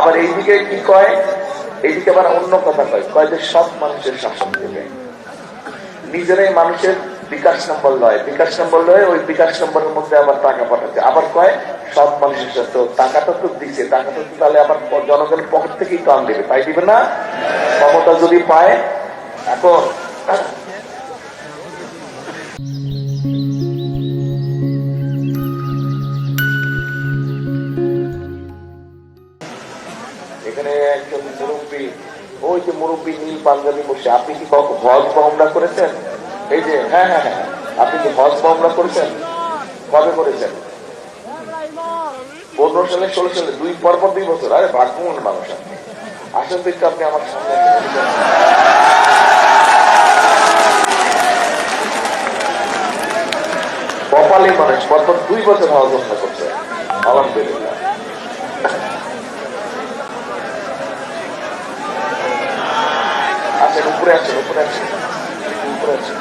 আবার এইদিকে কি কয়, এইদিকে আবার অন্য কথা কয়, কয় যে সব মানুষের শাসন দেবে, নিজেরাই মানুষের বিকাশ নম্বর লয়, বিকাশ নম্বর লয়, ওই বিকাশ নম্বরের মধ্যে আবার টাকা পাঠাচ্ছে, আবার কয় সব মানুষের সাথে। টাকাটা তো দিচ্ছে, টাকাটা তো তাহলে আবার জনগণের পকেট থেকেই তো আন দেবে, তাই দিবে না? ক্ষমতা যদি পায়। এখন এখানে একজন মুরব্বী, ওই যে মুরব্বী নীল পাঞ্জাবি বসে, আপনি কি হজ বা উমরা করেছেন? এই যে হ্যাঁ হ্যাঁ হ্যাঁ, আপনি কি হজ বা উমরা করেছেন? কবে করেছেন? 15 সালে, 16 সালে, পরপর 2 বছর। আরে ভাগ্যবান মানুষ আপনি, আসেন তো একটু আপনি আমার সামনে। কপালে মানুষ পরপর 2 বছর হজ উমরা করছে, আলহামদুলিল্লাহ। আছেন উপরে, আছেন উপরে, আছেন উপরে, আছেন।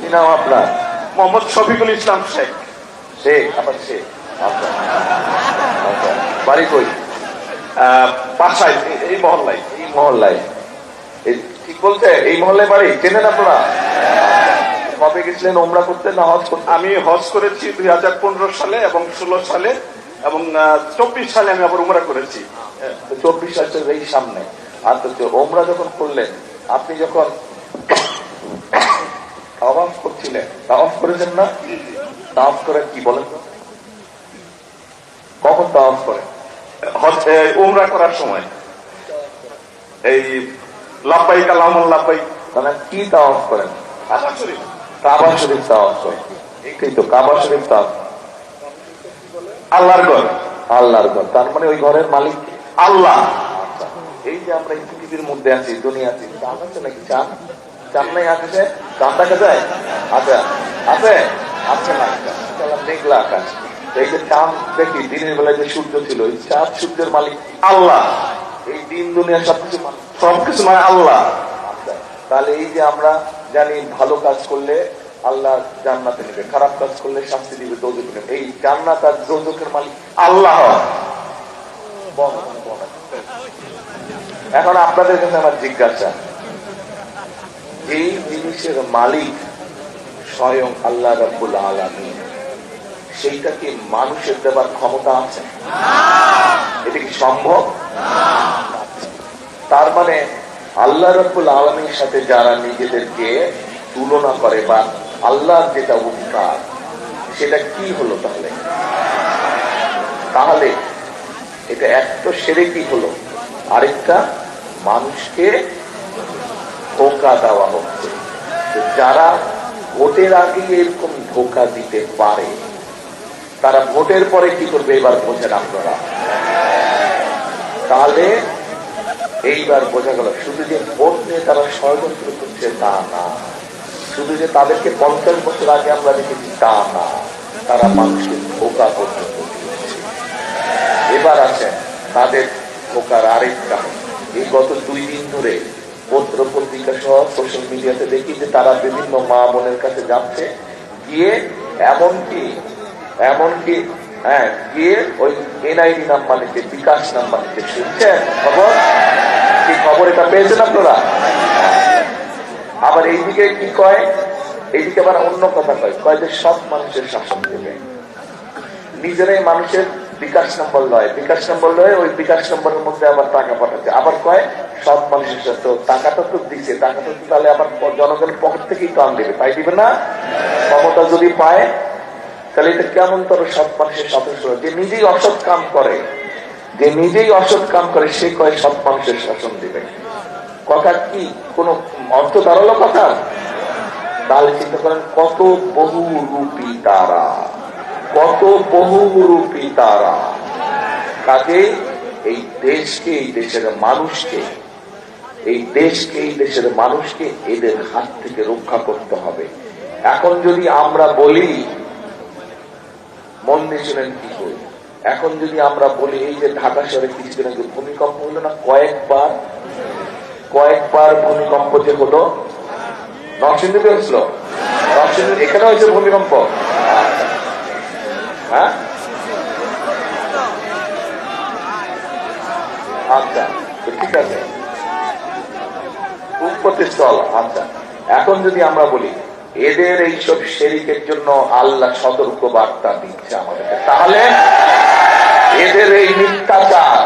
কি নাম আপনার? মোহাম্মদ শফিকুল ইসলাম শেখ। শেখ? আবার শেখ, আচ্ছা। বাড়ি কই? বাসায় এই মহল্লায়। এই মহল্লায়? ঠিক বলছে, এই মহল্লায় বাড়ি? চেনেন আপনারা? কবে গেছিলেন ওমরা করতে না হজ করতে? আমি হজ করেছি 2015 সালে এবং 16 সালে এবং 24 সালে আমি আবার উমরা করেছি। 24 সালের এই সামনে। আর তো ওমরা যখন করলেন, আপনি যখন তাওয়াফ করছিলেন, তাওয়াফ করেছেন না? তাওয়াফ করে কি বলেন? কখন তাওয়াফ করেন? উমরা করার সময় এই লাব্বাইক আল্লাহুম্মা লাব্বাইক, মানে কি তাওয়াফ করেন? কাবা শরীফ। কাবা শরীফ তাওয়াফ করেন। এই তো কাবা শরীফ তাওয়াফ, আল্লাহর ঘর। আল্লাহর ঘর, তার মানে ওই ঘরের মালিক আল্লাহ। আচ্ছা, এই যে আমরা এই পৃথিবীর মধ্যে আছি, দুনিয়া আছি, চাঁদ আছে নাকি? চাঁদ চাঁদ নাই? আছে? চাঁদ দেখা যায়? আচ্ছা, আছে আছে না? মেঘলা আকাশ। এই যে চাঁদ দেখি, দিনের বেলায় যে সূর্য ছিল, এই চাঁদ সূর্যের মালিক আল্লাহ। এই দিন দুনিয়া সবকিছু সবকিছু মানে আল্লাহ। আচ্ছা, তাহলে এই যে আমরা জানি ভালো কাজ করলে আল্লাহ জান্নাতে নেবে, খারাপ কাজ করলে শাস্তি দিবে, দোজখে নেবে, এই জান্নাত আর দোজখের মালিক আল্লাহ। এখন আপনাদের কাছে আমার জিজ্ঞাসা, এই জিনিসের মালিক স্বয়ং আল্লাহ রাব্বুল আলামিন, সেইটা কি মানুষের দেবার ক্ষমতা আছে? এটা কি সম্ভব? তার মানে আল্লাহ রাব্বুল আলামিনের সাথে যারা নিজেদেরকে তুলনা করে, বা আল্লাহর যেটা অধিকার, সেটা কি হলো তাহলে? তাহলে এটা এক তো শিরকি হলো, আরেকটা মানুষকে ধোঁকা দেওয়া হচ্ছে। যারা ভোটের আগে এরকম ধোঁকা দিতে পারে, তারা ভোটের পরে কি করবে এবার বোঝেন আপনারা। তাহলে এইবার বোঝা গেল, শুধু যে ভোট নিয়ে তারা ষড়যন্ত্র করছে তা না, শুধু যে তাদেরকে 50 বছর আগে আমরা দেখেছি তা না, তারা মানুষকে ধোঁকা পর্যন্ত দিচ্ছে। এবার আছেন তাদের ধোঁকার আরেকটা, এই গত 2 দিন ধরে পত্র পত্রিকা সহ সোশ্যাল মিডিয়াতে দেখি যে তারা বিভিন্ন মা বোনের কাছে যাচ্ছে, গিয়ে এমনকি গিয়ে ওই এনআইডি নাম্বার নিচ্ছে, বিকাশ নাম্বার নিচ্ছে। শুনছেন খবর? কি খবর এটা পেয়েছেন আপনারা? আবার এইদিকে কি কয়, এইদিকে আবার অন্য কথা কয়, কয় যে সব মানুষের শাসন দেবে, নিজেরাই মানুষের বিকাশ নম্বর লয়, বিকাশ নম্বর লয়, ওই বিকাশ নম্বরের মধ্যে আবার টাকা পাঠাচ্ছে, আবার কয় সব মানুষের সাথে। টাকাটা তো দিচ্ছে, টাকাটা তো তাহলে আবার জনগণের পকেট থেকেই তো আন দেবে, তাই দিবে না? ক্ষমতা যদি পায়, তাহলে এটা কেমন তোর সব মানুষের সদস্য? যে নিজেই অসৎ কাম করে, যে নিজেই অসৎ কাম করে, সে কয় সব মানুষের শাসন দিবে। কথা কি কোন অর্থ দাঁড়ালো কথা? তাহলে চিন্তা করেন, কত বহুরূপী তারা, কত বহুরূপী তারা। কাজে এই দেশকে, এই দেশের মানুষকে এই দেশকে, এই দেশের মানুষকে এদের হাত থেকে রক্ষা করতে হবে। এখন যদি আমরা বলি, মন দিয়ে শুনেন কি করি, এখন যদি আমরা বলি এই যে ঢাকা শহরে কিছুদিন আগে ভূমিকম্প হলো না, কয়েকবার ভূমিকম্প যে হলো, নরসিংদীতে হয়েছিল, নরসিংদী এখানে হয়েছে ভূমিকম্প, হ্যাঁ আচ্ছা ঠিক আছে, উৎপত্তিস্থল। আচ্ছা, এখন যদি আমরা বলি এদের এইসব শেরিকের জন্য আল্লাহ সতর্ক বার্তা দিচ্ছে আমাদেরকে, তাহলে এদের এই মিথ্যাচার,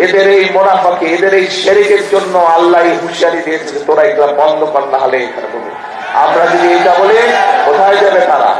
এদের এই মুনাফাকি, এদের এই শেরিকের জন্য আল্লাহ হুঁশিয়ারি দিয়েছে তোরা এগুলা বন্ধ কর, না হলে এখানে বলবে। আমরা যদি এটা বলি কোথায় যাবে তারা?